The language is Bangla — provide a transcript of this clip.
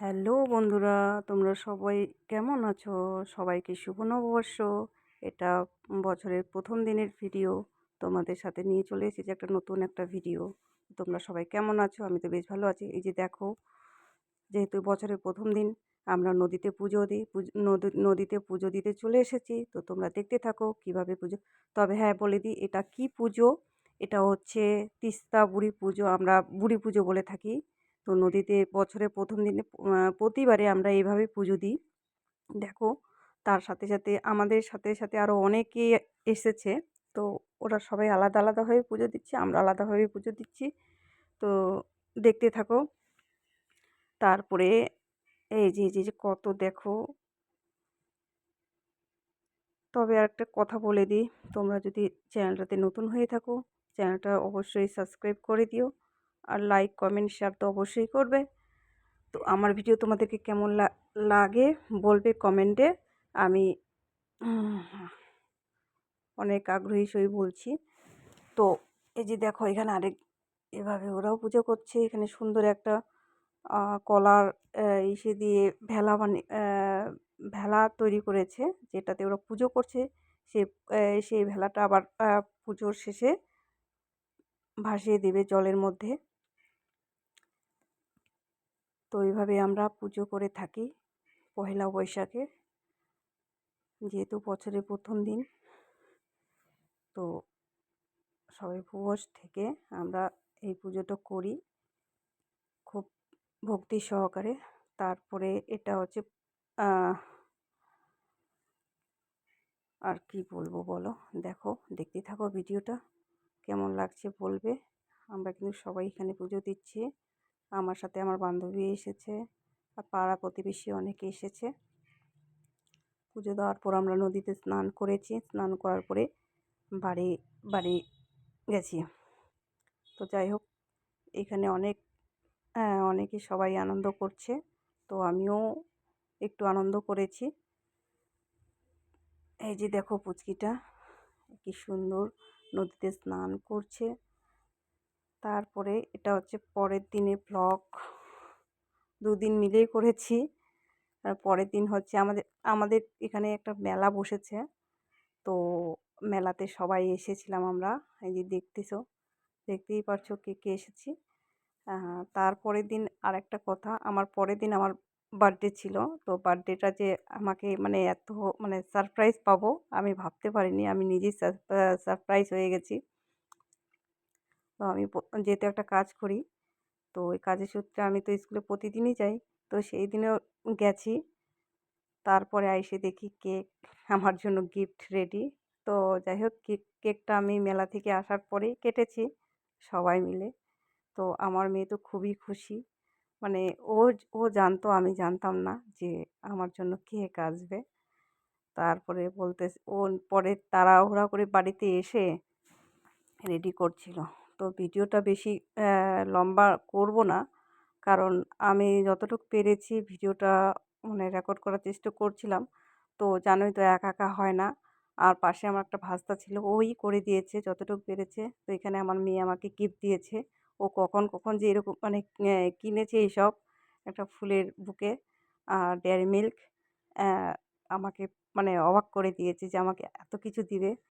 হ্যালো বন্ধুরা, তোমরা সবাই কেমন আছো? সবাইকে শুভ নববর্ষ। এটা বছরের প্রথম দিনের ভিডিও। তোমাদের সাথে নিয়ে চলে এসেছি একটা নতুন একটা ভিডিও। তোমরা সবাই কেমন আছো? আমি তো বেশ ভালো আছি। এই যে দেখো, যেহেতু বছরের প্রথম দিন, আমরা নদীতে পুজো দিই। নদীতে পুজো দিতে চলে এসেছি। তো তোমরা দেখতে থাকো কীভাবে পুজো। তবে হ্যাঁ, বলে দিই এটা কী পুজো। এটা হচ্ছে তিস্তা বুড়ি পুজো, আমরা বুড়ি পুজো বলে থাকি। তো নদীতে বছরের প্রথম দিনে প্রতিবারে আমরা এইভাবে পুজো দিই। দেখো, তার সাথে সাথে আমাদের সাথে সাথে আরও অনেকেই এসেছে। তো ওরা সবাই আলাদা আলাদাভাবে পুজো দিচ্ছে, আমরা আলাদাভাবে পুজো দিচ্ছি। তো দেখতে থাকো। তারপরে এই যে কত দেখো। তবে আরেকটা কথা বলে দিই, তোমরা যদি চ্যানেলটাতে নতুন হয়ে থাকো, চ্যানেলটা অবশ্যই সাবস্ক্রাইব করে দিও। আর লাইক, কমেন্ট, শেয়ার তো অবশ্যই করবে। তো আমার ভিডিও তোমাদেরকে কেমন লাগে বলবে কমেন্টে। আমি অনেক আগ্রহী সই বলছি। তো এই যে দেখো, এখানে এভাবে ওরাও পুজো করছে। এখানে সুন্দর একটা কলার ইসে দিয়ে ভেলা তৈরি করেছে, যেটাতে ওরা পুজো করছে। সে সেই ভেলাটা আবার পুজোর শেষে ভাসিয়ে দেবে জলের মধ্যে। তো এইভাবে আমরা পুজো করে থাকি পহেলা বৈশাখে, যেহেতু বছরের প্রথম দিন। তো সবাই উপবাস থেকে আমরা এই পুজোটা করি খুব ভক্তি সহকারে। তারপরে এটা হচ্ছে আর কি বলবো বলো। দেখো, দেখতে থাকো ভিডিওটা, কেমন লাগছে বলবে। আমরা কিন্তু সবাই এখানে পুজো দিচ্ছি। আমার সাথে আমার বান্ধবী এসেছে, আর পাড়া প্রতিবেশী অনেকে এসেছে। পুজো দেওয়ার পর আমরা নদীতে স্নান করেছি। স্নান করার পরে বাড়ি বাড়ি গেছি। তো যাই হোক, এখানে অনেকে সবাই আনন্দ করছে। তো আমিও একটু আনন্দ করেছি। এই যে দেখো, পুচকিটা কি সুন্দর নদীতে স্নান করছে। তারপরে এটা হচ্ছে পরের দিনের ব্লগ। দুদিন মিলেই করেছি। আর পরের দিন হচ্ছে আমাদের আমাদের এখানে একটা মেলা বসেছে। তো মেলাতে সবাই এসেছিলাম আমরা। এই যে দেখতেই পারছো কে কে এসেছি। তারপরের দিন আরেকটা কথা, আমার পরের দিন আমার বার্থডে ছিল। তো বার্থডেটা যে আমাকে এত সারপ্রাইজ পাবো আমি ভাবতে পারিনি। আমি নিজেই সারপ্রাইজ হয়ে গেছি। তো আমি যেহেতু একটা কাজ করি, তো ওই কাজের সূত্রে আমি তো স্কুলে প্রতিদিনই যাই। তো সেই দিনেও গেছি। তারপরে এসে দেখি কেক, আমার জন্য গিফট রেডি। তো যাই হোক, কেকটা আমি মেলা থেকে আসার পরেই কেটেছি সবাই মিলে। তো আমার মেয়ে তো খুবই খুশি। মানে ও ও জানতো, আমি জানতাম না যে আমার জন্য কেক আসবে। তারপরে ও পরে তাড়াহুড়া করে বাড়িতে এসে রেডি করছিল। তো ভিডিওটা বেশি লম্বা করব না, কারণ আমি যতটুকু পেরেছি ভিডিওটা রেকর্ড করার চেষ্টা করছিলাম। তো জানোই তো, একা একা হয় না। আর পাশে আমার একটা ভাস্তা ছিল, ওই করে দিয়েছে যতটুকু পেরেছে। তো এখানে আমার মেয়ে আমাকে গিফট দিয়েছে। ও কখন কখন যে এরকম কিনেছে এইসব, একটা ফুলের বুকে আর ডেয়ারি মিল্ক, আমাকে অবাক করে দিয়েছে যে আমাকে এত কিছু দিবে।